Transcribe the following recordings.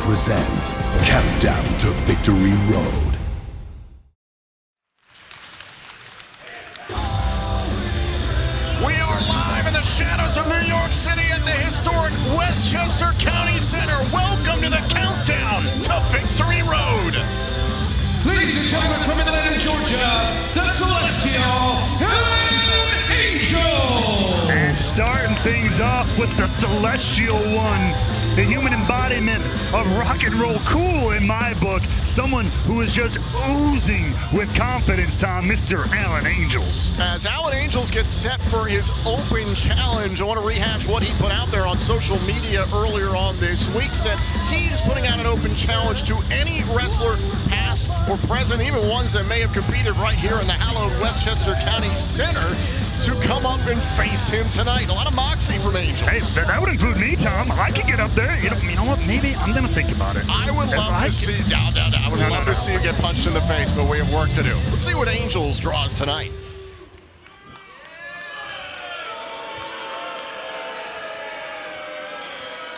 presents Countdown to Victory Road. We are live in the shadows of New York City at the historic Westchester County Center. Welcome to the Countdown to Victory Road. Ladies and gentlemen, from Atlanta, Georgia, the Celestial Angels. And starting things off with the Celestial One, the human embodiment of rock and roll cool in my book. Someone who is just oozing with confidence, Tom, Mr. Alan Angels. As Alan Angels gets set for his open challenge, I want to rehash what he put out there on social media earlier on this week. Said he's putting out an open challenge to any wrestler, past or present, even ones that may have competed right here in the hallowed Westchester County Center, to come up and face him tonight. A lot of moxie from Angels. Hey, that would include me, Tom. I could get up there. You know what? Maybe I'm going to think about it. I would love to see you get punched in the face, but we have work to do. Let's see what Angels draws tonight.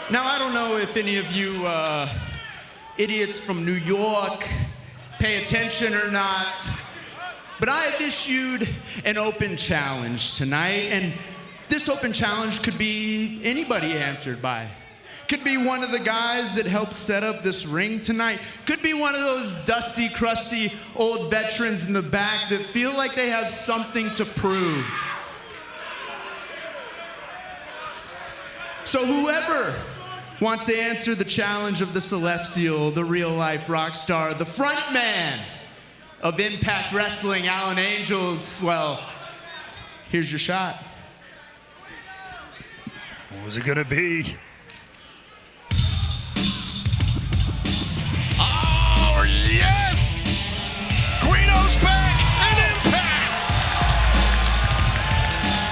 Now, I don't know if any of you idiots from New York pay attention or not, but I have issued an open challenge tonight, and this open challenge could be anybody answered by. Could be one of the guys that helped set up this ring tonight. Could be one of those dusty, crusty old veterans in the back that feel like they have something to prove. So whoever wants to answer the challenge of the Celestial, the real-life rock star, the front man of Impact Wrestling, Alan Angels, well, here's your shot. What was it going to be? Oh, yes! Guido's back and Impact!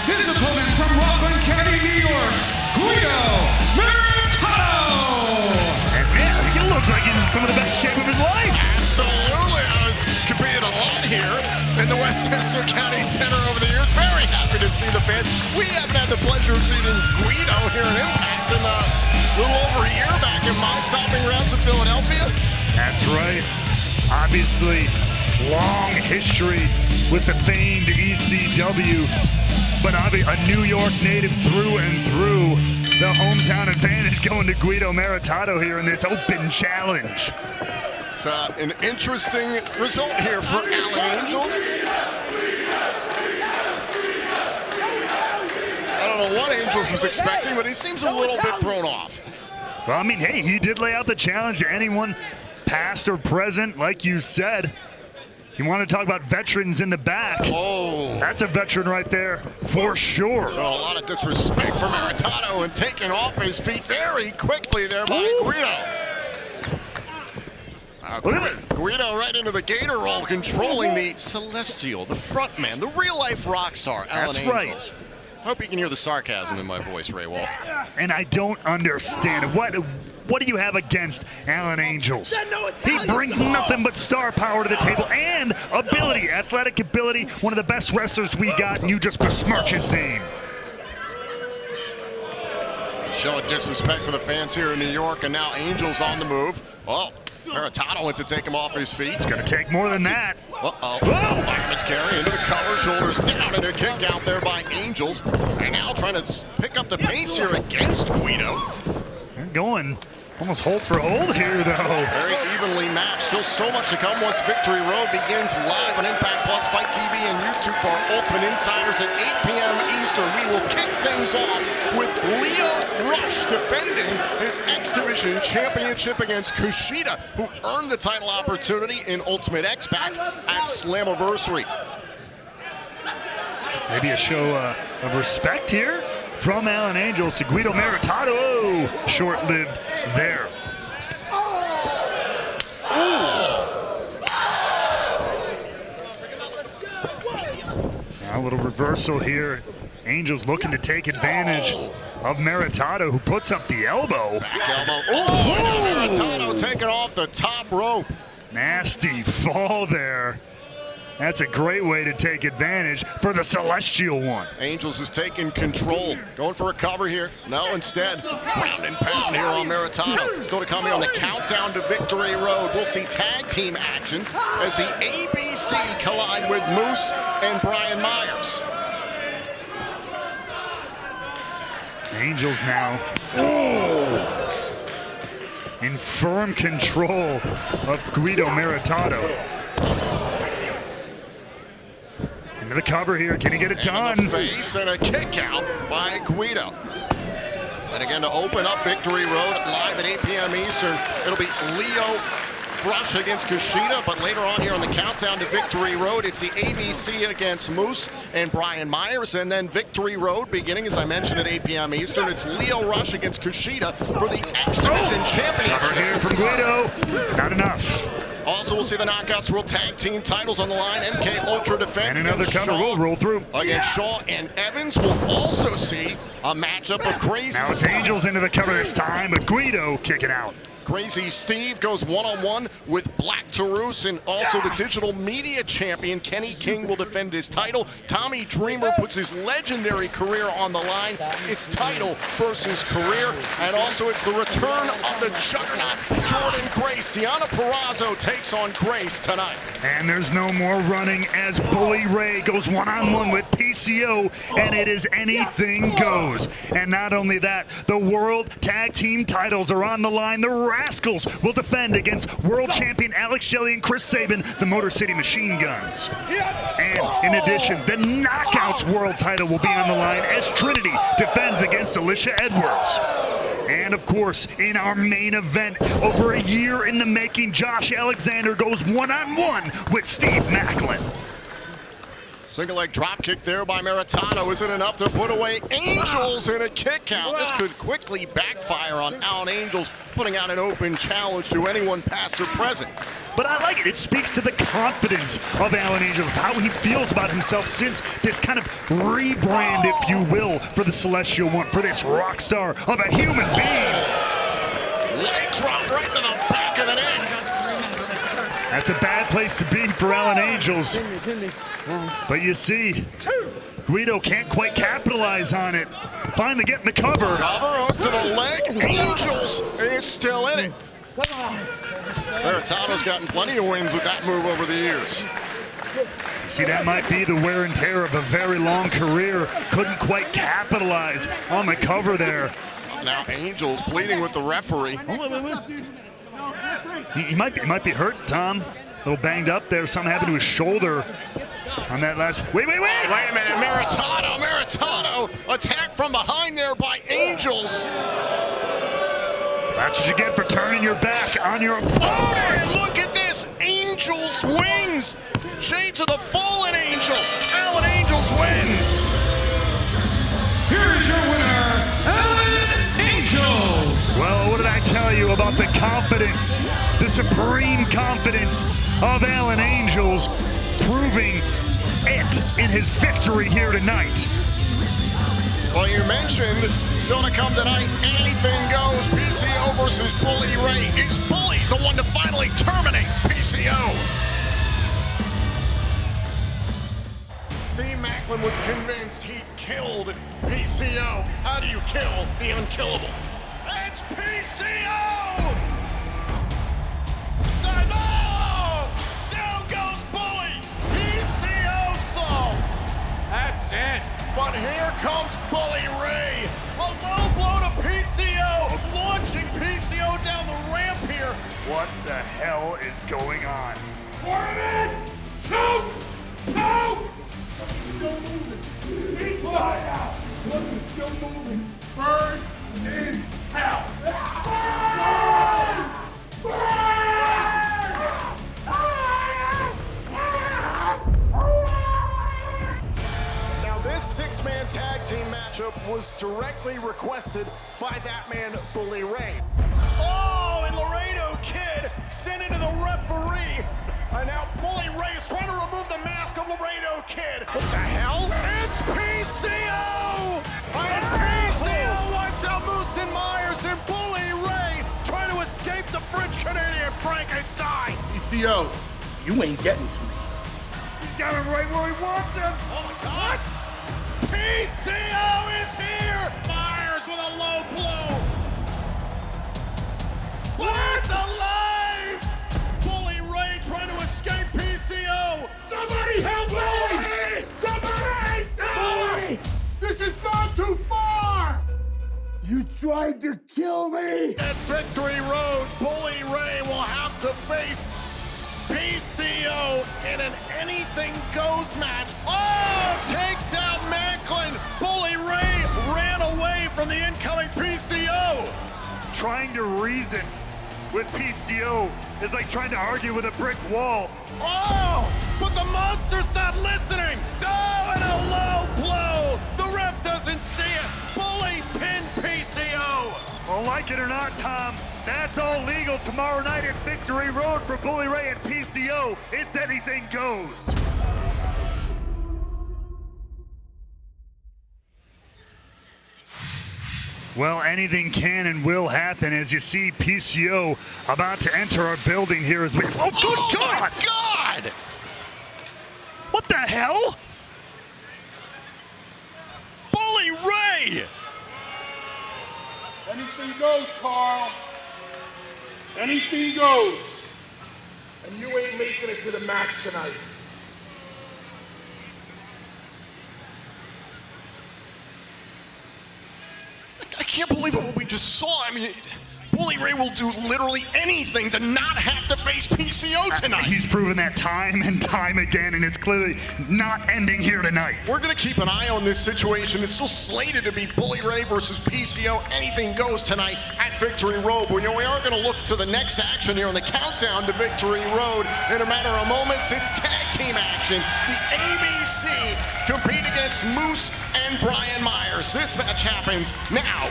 His opponent from Rockland County, New York, Guido Maritano. And man, he looks like he's in some of the best shape of his life. Absolutely. I was competed a lot here in the Westchester County Center over the years. Very happy to see the fans. We haven't had the pleasure of seeing Guido here in Impact in a little over a year back in my stomping grounds in Philadelphia. That's right. Obviously, long history with the famed ECW, but a New York native through and through. The hometown advantage going to Guido Maritano here in this open challenge. It's an interesting result here for Alan Angels. I don't know what Angels was expecting, but he seems a little bit thrown off. Well, I mean, hey, he did lay out the challenge to anyone, past or present, like you said. You want to talk about veterans in the back. Oh. That's a veteran right there, for sure. So a lot of disrespect for Maritano and taking off his feet very quickly there by Guido. Guido right into the gator roll, controlling the Celestial, the front man, the real-life rock star, Alan Angels. Right. I hope you can hear the sarcasm in my voice, Ray Walt. And I don't understand it. What do you have against Alan Angels? He brings nothing but star power to the table and ability, athletic ability, one of the best wrestlers we got, and you just besmirch his name. Showing disrespect for the fans here in New York, and now Angels on the move. Well, Maritano went to take him off his feet. It's going to take more than that. Uh-oh. Fireman's carry into the cover, shoulders down, and a kick out there by Angels. And now trying to pick up the pace here against Guido. They're going almost hold for hold here, though. Very evenly matched. Still so much to come once Victory Road begins live on Impact Plus, FITE TV, and YouTube for our Ultimate Insiders at 8 p.m. Eastern. We will kick things off with Leo Rush defending his X-Division Championship against Kushida, who earned the title opportunity in Ultimate X back at Slammiversary. Maybe a show of respect here from Alan Angels to Guido Maritano. Oh, short-lived there. Now a little reversal here. Angels looking to take advantage of Maritano, who puts up the elbow. Back elbow. Oh, Maritano taking off the top rope. Nasty fall there. That's a great way to take advantage for the Celestial One. Angels is taking control, going for a cover here. No, instead, ground and pound here on Maritano. Still to come here on the countdown to Victory Road. We'll see tag team action as the ABC collide with Moose and Brian Myers. Angels now in firm control of Guido Maritano. Into the cover here, can he get it done? In the face and a kick out by Guido. And again, to open up Victory Road live at 8 p.m. Eastern, it'll be Leo Rush against Kushida, but later on here on the countdown to Victory Road, it's the ABC against Moose and Brian Myers, and then Victory Road beginning, as I mentioned, at 8 p.m. Eastern. It's Leo Rush against Kushida for the X Division Championship. Cover here from Guido, not enough. Also, we'll see the Knockouts World Tag Team titles on the line. MK Ultra defend and another cover will roll through against Shaw and Evans. We'll also see a matchup of Crazy. Now it's Angels into the cover this time, but Guido kicking out. Crazy Steve goes one-on-one with Black Taurus, and also the digital media champion Kenny King will defend his title. Tommy Dreamer puts his legendary career on the line. It's title versus career, and also it's the return of the juggernaut Jordan Grace. Deonna Purrazzo takes on Grace tonight. And there's no more running as Bully Ray goes one-on-one with PCO, and it is anything goes. And not only that, the World Tag Team titles are on the line. The Rascals will defend against World Champion Alex Shelley and Chris Sabin, the Motor City Machine Guns. And in addition, the Knockouts World title will be on the line as Trinity defends against Alicia Edwards. And of course, in our main event, over a year in the making, Josh Alexander goes one-on-one with Steve Macklin. Single leg drop kick there by Maritano. Is it enough to put away Angels in a kick out? This could quickly backfire on Alan Angels, putting out an open challenge to anyone past or present. But I like it. It speaks to the confidence of Alan Angels, of how he feels about himself since this kind of rebrand, if you will, for the Celestial One, for this rock star of a human being. Leg drop right to the back of the neck. That's a bad place to be for Alan Angels. But you see, Guido can't quite capitalize on it. Finally getting the cover. Cover up to the leg. Angels is still in it. Maritano's gotten plenty of wins with that move over the years. See, that might be the wear and tear of a very long career. Couldn't quite capitalize on the cover there. Now Angels pleading with the referee. He might be hurt, Tom. A little banged up there. Something happened to his shoulder on that last. Wait a minute, Maritano attacked from behind there by Angels. That's what you get for turning your back on your opponent. Oh, look at this, Angels wins. Shades of the fallen angel. Alan Angels wins. Here is your winner, Alan Angels. Well, what did I tell you about the confidence, the supreme confidence of Alan Angels, proving it in his victory here tonight. Well, you mentioned, still to come tonight, anything goes. PCO versus Bully Ray. Is Bully the one to finally terminate PCO? Steve Macklin was convinced he killed PCO. How do you kill the unkillable? It's PCO! No! Down goes Bully! PCO falls! That's it. But here comes Bully Ray. A low blow to PCO, launching PCO down the ramp here. What the hell is going on? 4 minutes. Shoot! Still moving. Inside out. Look, it's still moving. Burn in hell. Now this six-man tag team matchup was directly requested by that man, Bully Ray. Oh, and Laredo Kid sent it to the referee. And now Bully Ray is trying to remove the mask of Laredo Kid. What the hell? It's PCO! And PCO wipes out Moose and Myers, and Bully Ray trying to escape the French-Canadian Frankenstein. PCO, you ain't getting to me. He's got him right where he wants him. Oh my God. PCO is here. Myers with a low blow. What? It's alive. Bully Ray trying to escape PCO. Somebody help me! Somebody! No! This has gone too far! You tried to kill me! At Victory Road, Bully Ray will have to face PCO in an anything goes match. Oh, takes out Macklin. Bully Ray ran away from the incoming PCO. Trying to reason with PCO is like trying to argue with a brick wall. Oh, but the monster's not listening. Oh, and a low blow. The ref doesn't see it. Bully pinned PCO. Well, like it or not, Tom, that's all legal tomorrow night at Victory Road for Bully Ray and PCO. It's anything goes. Well, anything can and will happen as you see PCO about to enter our building here as we... Oh, good God! My God! What the hell? Bully Ray! Anything goes, Carl. Anything goes. And you ain't making it to the match tonight. I can't believe it, what we just saw. I mean, Bully Ray will do literally anything to not have to face PCO tonight. He's proven that time and time again, and it's clearly not ending here tonight. We're going to keep an eye on this situation. It's still slated to be Bully Ray versus PCO. Anything goes tonight at Victory Road. But, we are going to look to the next action here on the countdown to Victory Road. In a matter of moments, it's tag team action. The ABC compete against Moose and Brian Myers. This match happens now.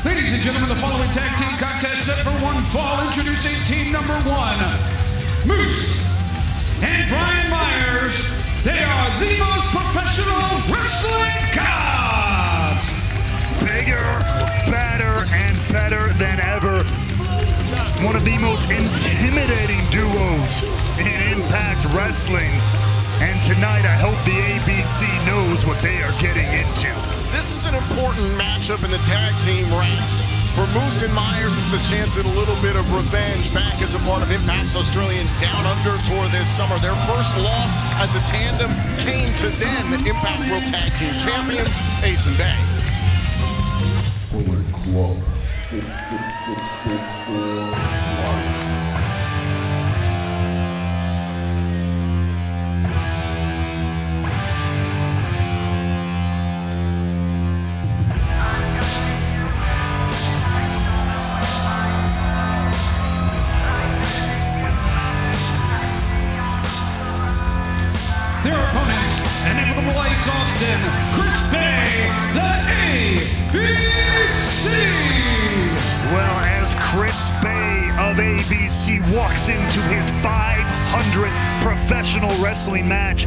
Ladies and gentlemen, the following tag team contest set for one fall. Introducing team number one, Moose and Brian Myers. They are the most professional wrestling gods. Bigger, better, and better than ever. One of the most intimidating duos in Impact Wrestling. And tonight, I hope the ABC knows what they are getting into. This is an important matchup in the tag team ranks. For Moose and Myers, it's a chance at a little bit of revenge back as a part of Impact's Australian Down Under tour this summer. Their first loss as a tandem came to then the Impact World Tag Team Champions, Ace and Bay. Bullet Club. Their opponents, Inevitable Ice Austin, Chris Bay, the ABC. Well, as Chris Bay of ABC walks into his 500th professional wrestling match,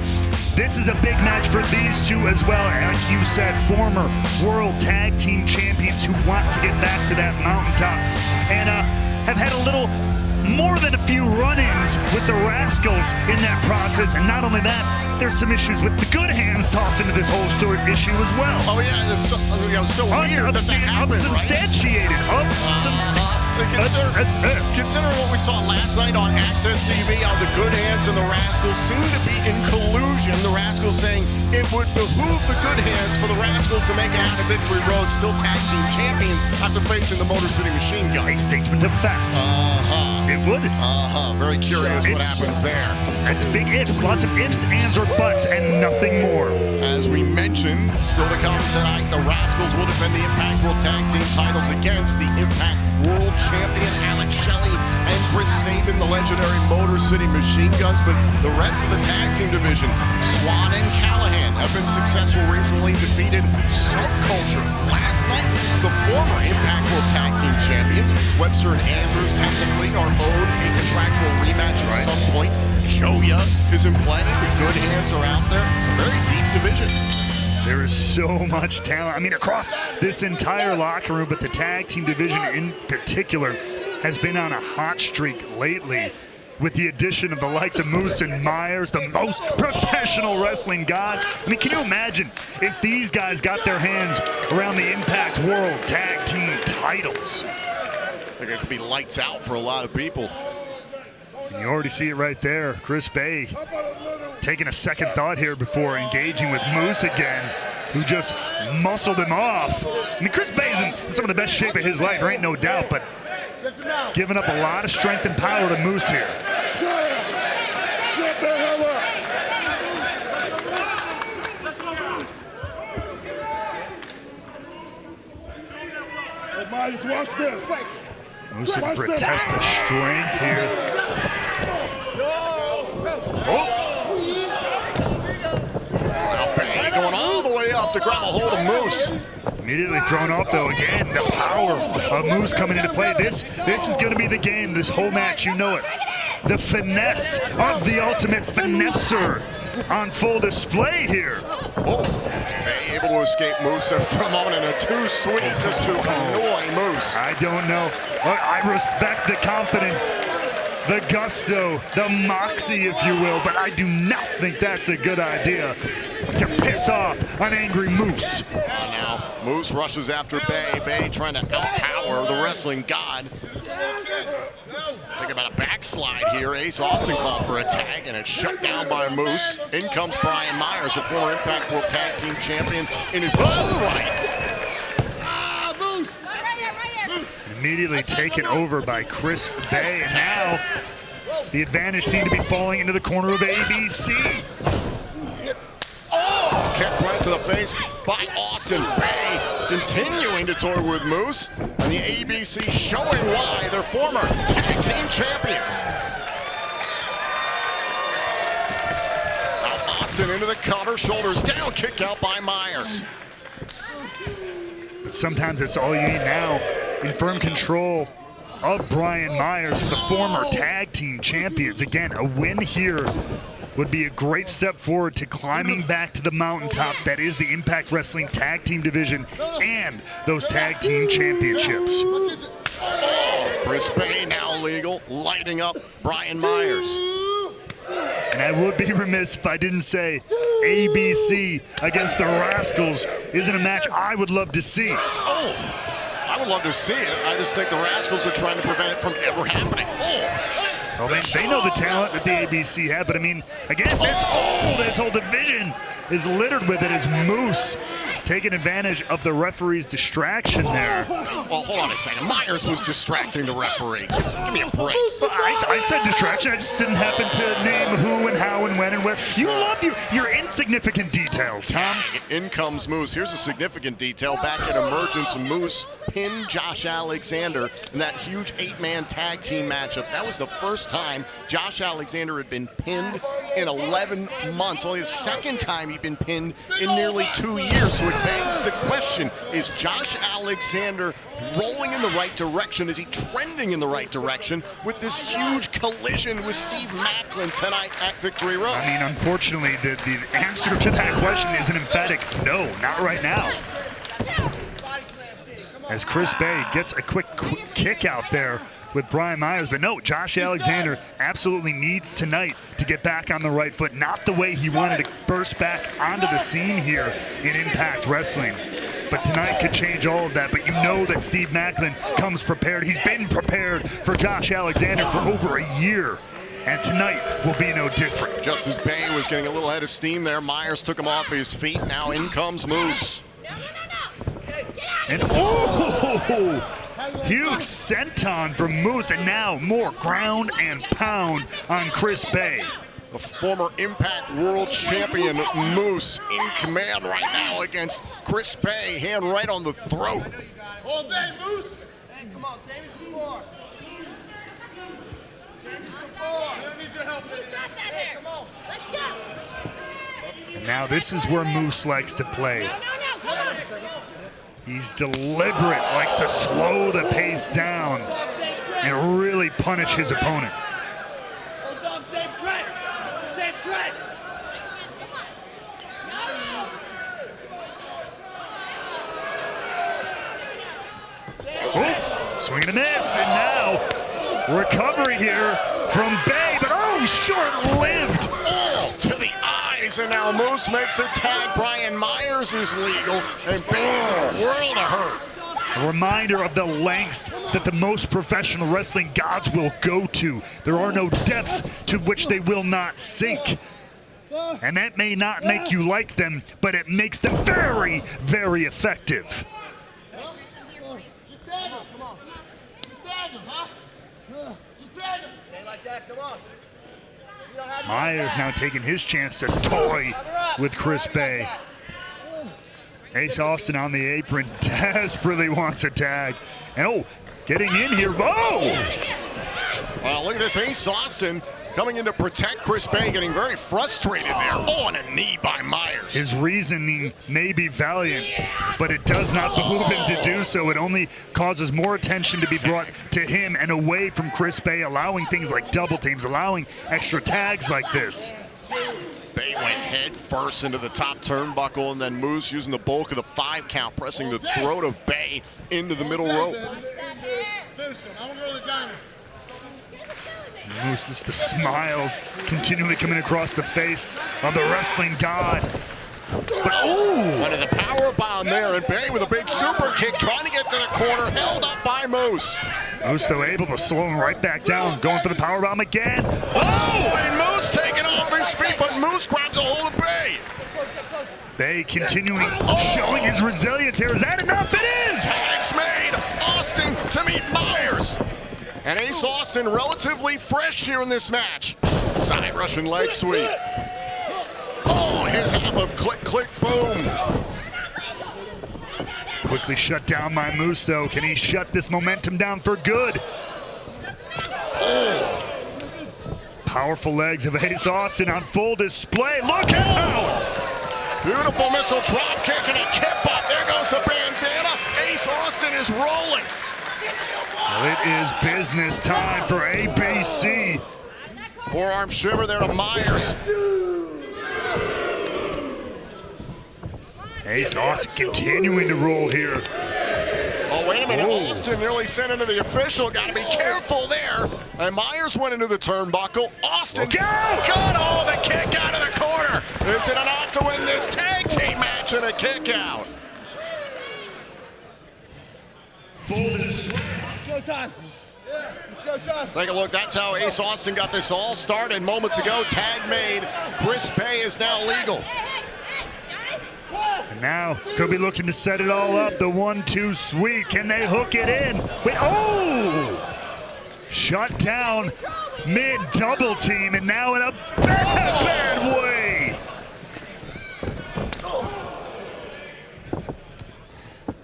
this is a big match for these two as well. Like you said, former World Tag Team Champions who want to get back to that mountaintop and have had a little more than a few run-ins with the Rascals in that process. And not only that, there's some issues with the Good Hands tossed into this whole story issue as well. Oh yeah, it's so weird that happened, Unsubstantiated. Considering what we saw last night on Access TV, how the Good Hands and the the Rascals seem to be in collusion. The Rascals saying it would behoove the Good Hands for the Rascals to make it out of Victory Road, still tag team champions after facing the Motor City Machine A Guns. statement of fact. It would. Very curious what happens there. That's big ifs, lots of ifs, ands, or buts, and nothing more. As we mentioned, still to come tonight, the Rascals will defend the Impact World Tag Team titles against the Impact World Champion Alex Shelley and Chris Sabin, the legendary Motor City Machine Guns. But the rest of the tag team division, Swan and Callahan, have been successful recently, defeated Subculture last night. The former Impact World Tag Team champions, Webster and Andrews, technically are owed a contractual rematch at some point. Joya is in play. The Good Hands are out there. It's a very deep division. There is so much talent. I mean, across this entire locker room, but the tag team division in particular has been on a hot streak lately with the addition of the likes of Moose and Myers, the most professional wrestling gods. I mean, can you imagine if these guys got their hands around the Impact World Tag Team titles? I think it could be lights out for a lot of people. And you already see it right there. Chris Bay taking a second thought here before engaging with Moose again, who just muscled him off. I mean, Chris Bay's in some of the best shape of his life, there ain't no doubt, but giving up a lot of strength and power to Moose here. Shut the hell up! Hey, Myers, watch this. Moose looking for a test of strength here. Bay going all the way up to grab a hold of Moose. Immediately thrown off, though. Again, the power of Moose coming into play. This is going to be the game, this whole match. You know it. The finesse of the ultimate finesser on full display here. Bay able to escape Moose there for a moment, and a too sweet just to annoy Moose. I don't know. Look, I respect the confidence, the gusto, the moxie, if you will, but I do not think that's a good idea to piss off an angry Moose. Now, Moose rushes after Bay. Bay trying to outpower the wrestling god. Think about a backslide here. Ace Austin called for a tag, and it's shut down by Moose. In comes Brian Myers, a former Impact World Tag Team champion in his own right. Immediately taken over by Chris Bay, and now the advantage seemed to be falling into the corner of ABC. Kick right to the face by Austin. Bay continuing to toy with Moose, and the ABC showing why they're former tag team champions. Now Austin into the cover, shoulders down, kick out by Myers. But sometimes it's all you need now in firm control of Brian Myers, the former tag team champions. Again, a win here would be a great step forward to climbing back to the mountaintop that is the Impact Wrestling Tag Team Division and those tag team championships. Chris Bay now legal, lighting up Brian Myers. And I would be remiss if I didn't say ABC against the Rascals isn't a match I would love to see. I would love to see it. I just think the Rascals are trying to prevent it from ever happening. Well, they know the talent that the ABC have, but I mean, again, this whole division is littered with it as Moose taking advantage of the referee's distraction there. Well, hold on a second. Myers was distracting the referee. Give me a break. Well, I said distraction. I just didn't happen to name who and how and when and where. You love your insignificant details, Tom. In comes Moose. Here's a significant detail. Back at Emergence, Moose pinned Josh Alexander in that huge 8-man tag team matchup. That was the first time Josh Alexander had been pinned in 11 months. Only the second time he'd been pinned in nearly 2 years. So it begs the question, is Josh Alexander rolling in the right direction? Is he trending in the right direction with this huge collision with Steve Macklin tonight at Victory Road? I mean, unfortunately, the answer to that question is an emphatic no, not right now. As Chris Bay gets a quick kick out there with Brian Myers, but no, Josh Alexander absolutely needs tonight to get back on the right foot, not the way he wanted to burst back onto the scene here in Impact Wrestling. But tonight could change all of that, but you know that Steve Macklin comes prepared. He's been prepared for Josh Alexander for over a year and tonight will be no different. Just as Bay was getting a little head of steam there, Myers took him off his feet. Now in comes Moose. And oh, huge senton from Moose, and now more ground and pound on Chris Bay. The former Impact World Champion Moose in command right now against Chris Bay, hand right on the throat. All day, Moose. Hey, come on, same as before. Same as before. We don't need your help. Moose off that hair. Come on, let's go. And now this is where Moose likes to play. No, come on. He's deliberate, likes to slow the pace down and really punish his opponent. Old dog, same track. Same track. Oh, swing and a miss, and now recovery here from Bay, but oh, short-lived. Oh, to the eyes, and now Moose makes a tag. Brian Myers is legal, and Bay's in a world of hurt. A reminder of the lengths that the most professional wrestling gods will go to. There are no depths to which they will not sink. And that may not make you like them, but it makes them very, very effective. Just tag him, come on. Just tag him, huh? Just tag him. Ain't like that, come on. You don't have to Myers like now that. taking his chance to toy with Chris Bay. Ace Austin on the apron desperately wants a tag. And oh, getting in here. Oh! Well, look at this, Ace Austin coming in to protect Chris Bay, getting very frustrated there. Oh, and a knee by Myers. His reasoning may be valiant, but it does not behoove him to do so. It only causes more attention to be brought to him and away from Chris Bay, allowing things like double teams, allowing extra tags like this. Bay went head first into the top turnbuckle, and then Moose using the bulk of the 5 count, pressing the throat of Bay into the middle rope. Finish him. I want to go to the diamond. Moose, just the smiles continually coming across the face of the wrestling god. But oh! Under the power bomb there, and Bay with a big super kick, trying to get to the corner, held up by Moose. Moose though able to slow him right back down, going for the powerbomb again. Oh, and Moose taking off his feet, but Moose grabs a hold of Bay. Bay continuing, showing his resilience here. Is that enough? It is! Tags made, Austin to meet Myers. And Ace Austin relatively fresh here in this match. Side Russian leg sweep. Oh, his half of click, click, boom. Quickly shut down by Moose though. Can he shut this momentum down for good? Oh. Powerful legs of Ace Austin on full display. Look out! Beautiful missile drop kick and a kip up. There goes the bandana. Ace Austin is rolling. Well, it is business time for ABC. Forearm shiver there to Myers. Ace Austin continuing to roll here. Oh, wait a minute. Oh. Austin nearly sent into the official. Got to be careful there. And Myers went into the turnbuckle. Austin Look out! got all the kick out of the corner. Is it enough to win this tag team match and a kick out? Go time. Yeah, let's go time. Take a look. That's how Ace Austin got this all started moments ago. Tag made. Chris Bay is now legal. And now could be looking to set it all up. The 1-2 sweep. Can they hook it in? Wait, oh! Shut down mid double team, and now in a bad way.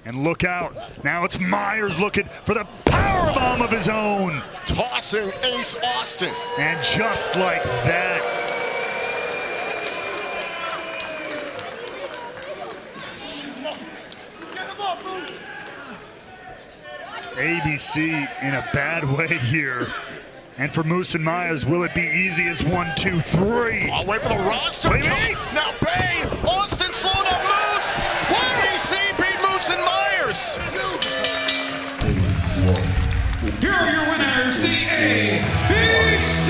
And look out. Now it's Myers looking for the powerbomb of his own. Tossing Ace Austin. And just like that, ABC in a bad way here. And for Moose and Myers, will it be easy as 1, 2, 3? I'll wait for the roster. Wait, wait. Now Bay, Austin slowed up Moose. ABC beat Moose and Myers. Here are your winners, the ABC.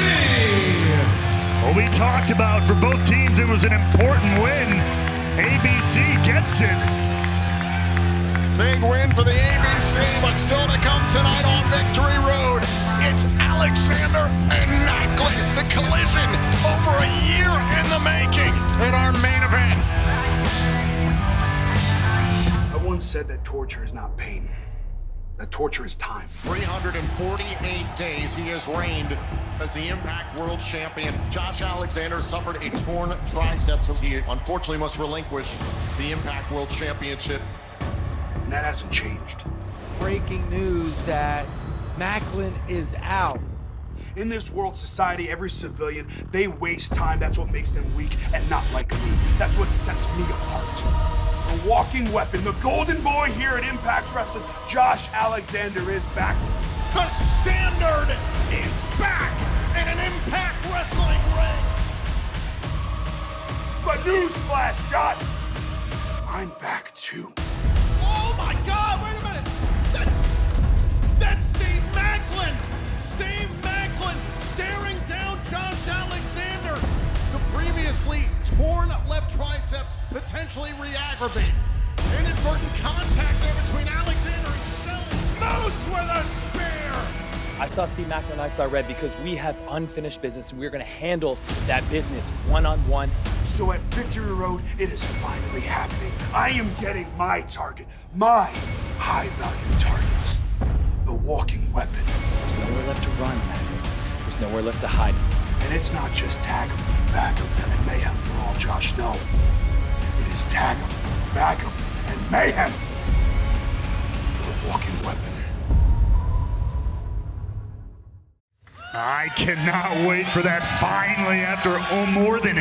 Well, we talked about for both teams it was an important win. ABC gets it. Big win for the ABC, but still to come tonight on Victory Road. It's Alexander and Macklin. The collision over a year in the making in our main event. I once said that torture is not pain. That torture is time. 348 days he has reigned as the Impact World Champion. Josh Alexander suffered a torn triceps. He unfortunately must relinquish the Impact World Championship. And that hasn't changed. Breaking news that Macklin is out. In this world society, every civilian, they waste time. That's what makes them weak and not like me. That's what sets me apart. The walking weapon, the golden boy here at Impact Wrestling, Josh Alexander is back. The Standard is back in an Impact Wrestling ring. But newsflash, Josh, I'm back too. Oh my God, wait a minute. That's Steve Macklin. Steve Macklin staring down Josh Alexander. The previously torn left triceps potentially re-aggravated. Inadvertent contact there between Alexander and Shelley. Moose with a spear. I saw Steve Macklin and I saw Red because we have unfinished business and we're going to handle that business one-on-one. So at Victory Road, it is finally happening. I am getting my target, my high-value targets. The walking weapon. There's nowhere left to run, Macklin. There's nowhere left to hide. And it's not just tag 'em, bag 'em, and mayhem for all, Josh. No. It is tag 'em, bag 'em, and mayhem for the walking weapon. I cannot wait for that. Finally, after more than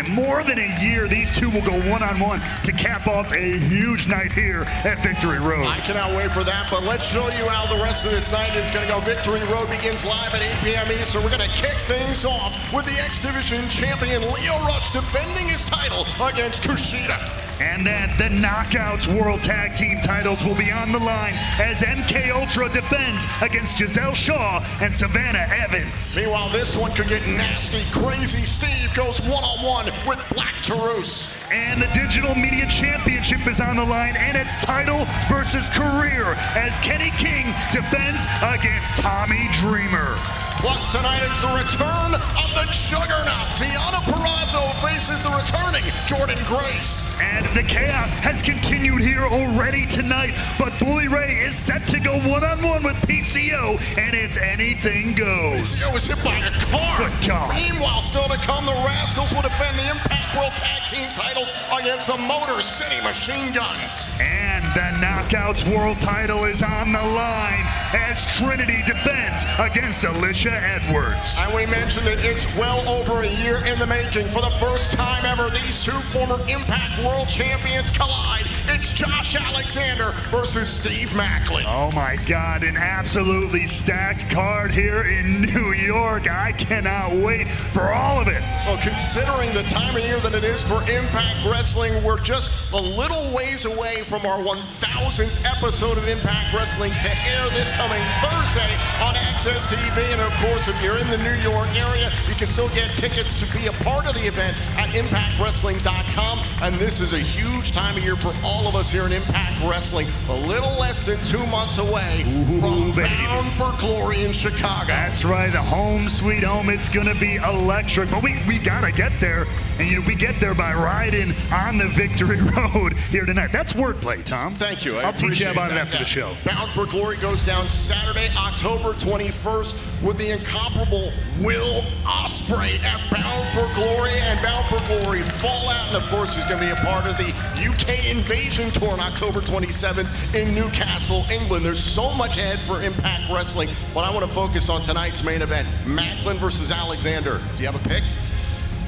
a year, these two will go one-on-one to cap off a huge night here at Victory Road. I cannot wait for that, but let's show you how the rest of this night is going to go. Victory Road begins live at 8 p.m. Eastern. We're going to kick things off with the X Division champion Leo Rush defending his title against Kushida. And then the Knockouts World Tag Team titles will be on the line as MK Ultra defends against Giselle Shaw and Savannah Evans. Meanwhile, this one could get nasty. Crazy Steve goes one-on-one with Black Taurus. And the Digital Media Championship is on the line, and it's title versus career as Kenny King defends against Tommy Dreamer. Plus tonight it's the return of the Juggernaut. Tiana Perazzo faces the returning Jordan Grace. And the chaos has continued here already tonight, but Bully Ray is set to go one-on-one with PCO, and it's anything goes. PCO was hit by a car. Good God. Meanwhile, still to come, the Rascals will defend the Impact World Tag Team titles against the Motor City Machine Guns. And the Knockouts World title is on the line as Trinity defends against Alicia Edwards. And we mentioned that it's well over a year in the making. For the first time ever, these two former Impact World Champions collide. It's Josh Alexander versus Steve Macklin. Oh my God, an absolutely stacked card here in New York. I cannot wait for all of it. Well, considering the time of year that it is for Impact Wrestling, we're just a little ways away from our 1,000th episode of Impact Wrestling to air this coming Thursday on Access TV. And of course, if you're in the New York area, you can still get tickets to be a part of the event at ImpactWrestling.com. And this is a huge time of year for all of us here in Impact Wrestling. A little less than 2 months away from Bound for Glory in Chicago. That's right, the home sweet home. It's gonna be electric, but we gotta get there. And we get there by riding on the Victory Road here tonight. That's wordplay, Tom. Thank you. I'll teach you about it after the show. Bound for Glory goes down Saturday, October 21st with the incomparable Will Ospreay at Bound for Glory and Bound for Glory Fallout. And of course, he's going to be a part of the UK Invasion Tour on October 27th in Newcastle, England. There's so much ahead for Impact Wrestling, but I want to focus on tonight's main event, Macklin versus Alexander. Do you have a pick?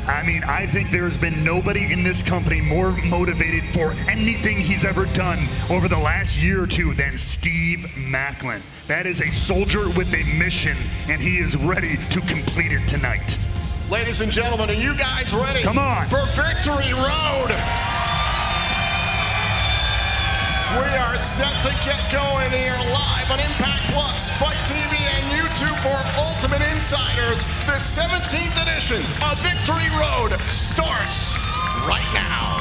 I mean, I think there's been nobody in this company more motivated for anything he's ever done over the last year or two than Steve Macklin. That is a soldier with a mission, and he is ready to complete it tonight. Ladies and gentlemen, are you guys ready? Come on. For Victory Road? We are set to get going here live on Impact Plus, FITE TV, and YouTube for Ultimate Insiders. The 17th edition of Victory Road starts right now.